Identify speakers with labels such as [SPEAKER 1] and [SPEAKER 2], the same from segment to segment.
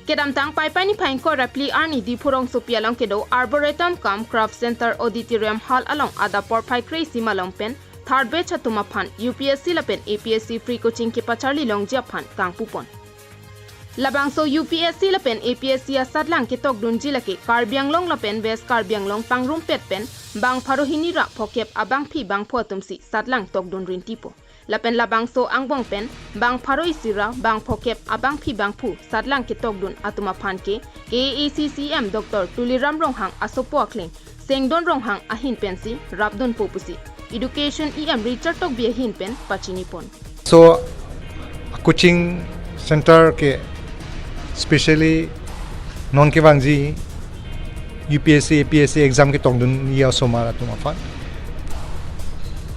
[SPEAKER 1] Kedam tang pai pai ni phain ko rapli arni di phurong sopia long kedo arboretum kam craft center auditorium hall along ada por phai krei sima long pen third batch atuma phan UPSC lapen APSC free coaching ke pacharli long jia phan kangpu pon labang so UPSC lapen APSC asatlang ke tok dun jilake karbiang long lapen west karbiang long pangrum pet pen bang pharohini ra phokep abang phi bang photumsi satlang tok dun rin tipo lapen labang so angbong pen bang pharoi sira bang phokep abang phi bang phu satlang ke tok dun atuma phan ke AACCM Dr. Tuliram Ronghang asopo akling sengdon Ronghang ahin pensi rabdon popusi education EM Richard tok bi ahin pen pachini pon
[SPEAKER 2] so coaching center ke especially non ke wangji UPSC APSC exam ke tok dun ya somara atuma phan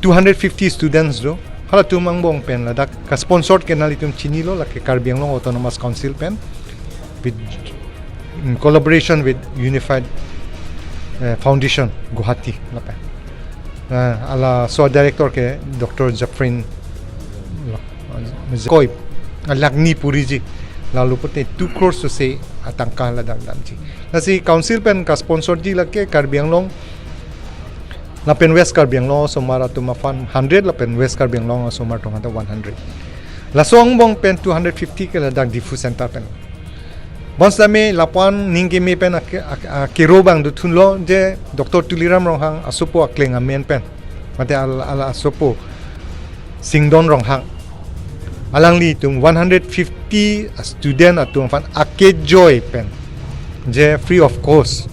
[SPEAKER 2] 250 students do hala tumang bong pen la dak ka sponsored ke nalitum chinilo la ke Karbiang Long Autonomous Council pen with in collaboration with Unified Foundation Guwahati la pen ala so director ke Dr. Jafrin Koi alagni puriji lalu pute 2 crores to say atangka la dak danji nasi council pen ka sponsor ji la ke Karbiang Long lapen West Karbiang Long somara tuma fan 100 lapen West Karbiang Long somara tuma 100 la song bong pen 250 ke la dak difu center pen bons dame lapan ningi me pen kiro bang du thunlo je Dr. Tuliram Ronghang asopo akleng amen pen mate ala asopo singdon Ronghang alangli tum 150 student atum fan akejoy pen je free of cost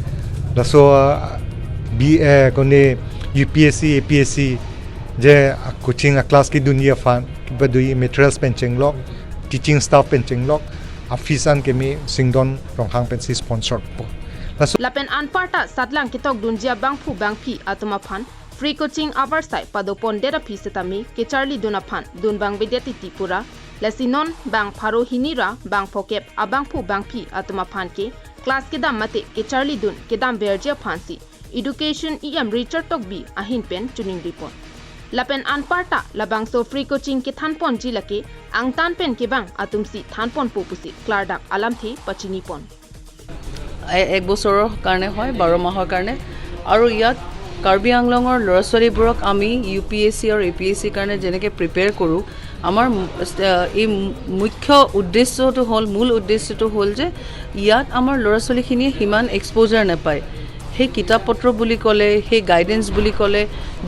[SPEAKER 2] la so kone UPSC APSC je coaching class ki dunia fan badui materials pencheng lok teaching staff pencheng lok afisan ke me singdon Ronghang pen si sponsor po
[SPEAKER 1] lapen anparta satlang kitok dunjia bangphu bangphi atuma phan free coaching hours sai padopon dera phi setami ke charli duna phan dunbang vidyati tipura lasinon bang pharo hinira bang phokep abangphu bangphi atuma phan ke class ke dam mate ke charli dun ke dam berjia phansi education EM Richard tok bi ahin pen tuning report lapen anparta labang so free coaching ke thanpon jilake angtan pen ke bang atumsi thanpon popusi clardak alamthi pachini pon
[SPEAKER 3] এক বছৰৰ কাৰণে হয় 12 মাহৰ কাৰণে আৰু ইয়াত কাৰ্বি আংলঙৰ ল'ৰা-ছোৱালীবোৰক আমি UPSC আৰু APSC কাৰণে যেনেকৈ প্ৰিপেয়াৰ কৰোঁ আমাৰ এই মুখ্য উদ্দেশ্যটো হ'ল মূল উদ্দেশ্যটো হ'ল যে ইয়াত আমাৰ ল'ৰা-ছোৱালীখিনিয়ে সিমান এক্সপ'জাৰ নাপায় সেই কিতাপ পত্ৰ বুলি ক'লে সেই গাইডেন্স বুলি ক'লে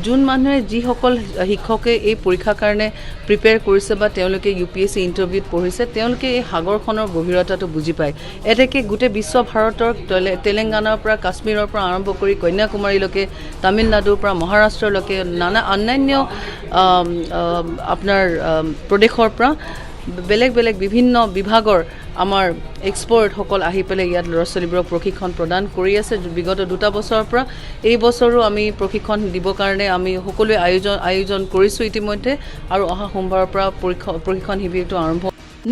[SPEAKER 3] যোন মানুহে যিসকল শিক্ষকে এই পৰীক্ষাৰ কাৰণে প্ৰিপেয়াৰ কৰিছে বা তেওঁলোকে UPSC ইণ্টাৰভিউত পঢ়িছে তেওঁলোকে এই সাগৰখনৰ গভীৰতাটো বুজি পায় এতেকে গোটেই বিশ্ব ভাৰতৰ তেলেংগানাৰ পৰা কাশ্মীৰৰ পৰা আৰম্ভ কৰি কন্যাকুমাৰীলৈকে তামিলনাডুৰ পৰা মহাৰাষ্ট্ৰলৈকে নানা অন্যান্য আপোনাৰ প্ৰদেশৰ পৰা বেলেগ বেলেগ বিভিন্ন বিভাগৰ আমাৰ এক্সপাৰ্ট সকল আহি পেলে ইয়াত ল'ৰা-ছোৱালীবোৰক প্ৰশিক্ষণ প্ৰদান কৰি আছে বিগত 2টা বছৰৰ পৰা এই বছৰো আমি প্ৰশিক্ষণ দিব কাৰণে আমি সকলোৱে আয়োজন কৰিছো ইতিমধ্যে আৰু অহা সোমবাৰৰ পৰা প্ৰশিক্ষণ শিবিৰটো আৰম্ভ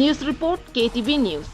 [SPEAKER 1] নিউজ ৰিপৰ্ট KTV নিউজ